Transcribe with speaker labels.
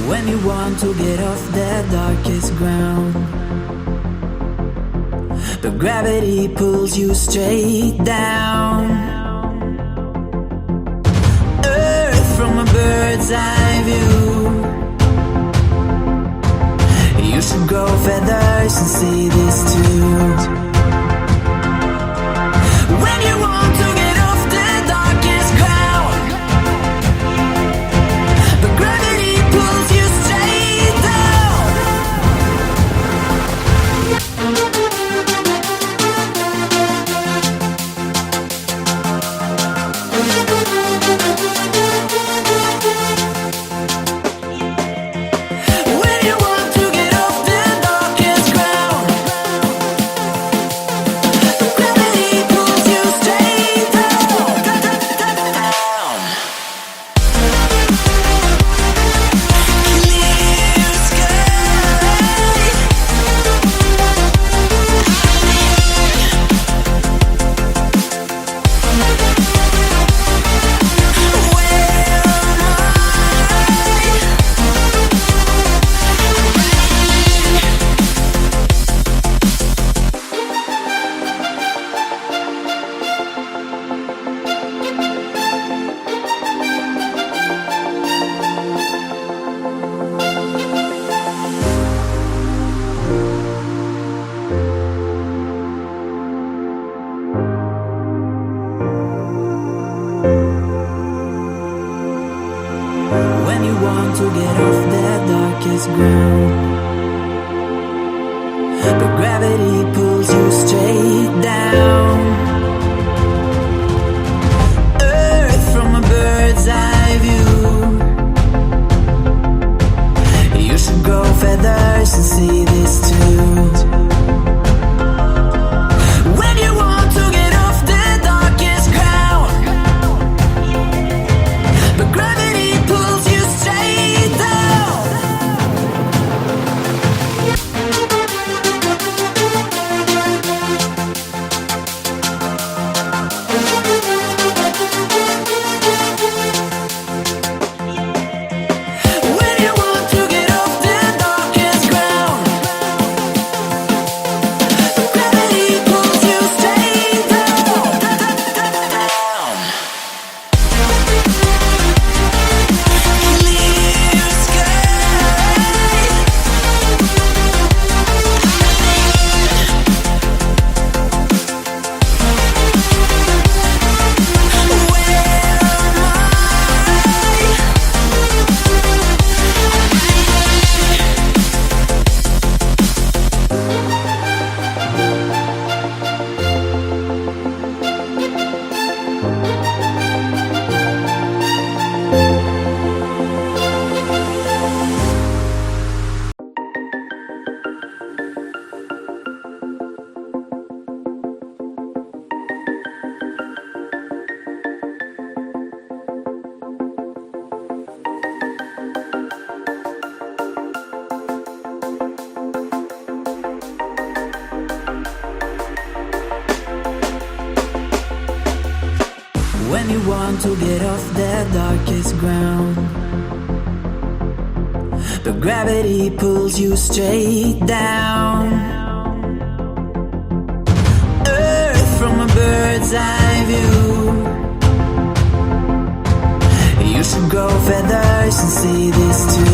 Speaker 1: When you want to get off the darkest ground, but gravity pulls you straight down. Earth from a bird's eye view. You should grow feathers and see this too. When you want to get off the darkest ground, but gravity pulls you straight down. When you want to get off the darkest ground, but gravity pulls you straight down. Clear sky. When you want to get off the darkest ground, but gravity pulls you straight down. Earth from a bird's eye view. You should grow feathers and see this too. When you want to get off the darkest ground, but gravity pulls you straight down. When you want to get off the darkest ground, but gravity pulls you straight down. Clear sky. When you want to get off the darkest ground, but gravity pulls you straight down. Earth from a bird's eye view. You should grow feathers and see this too.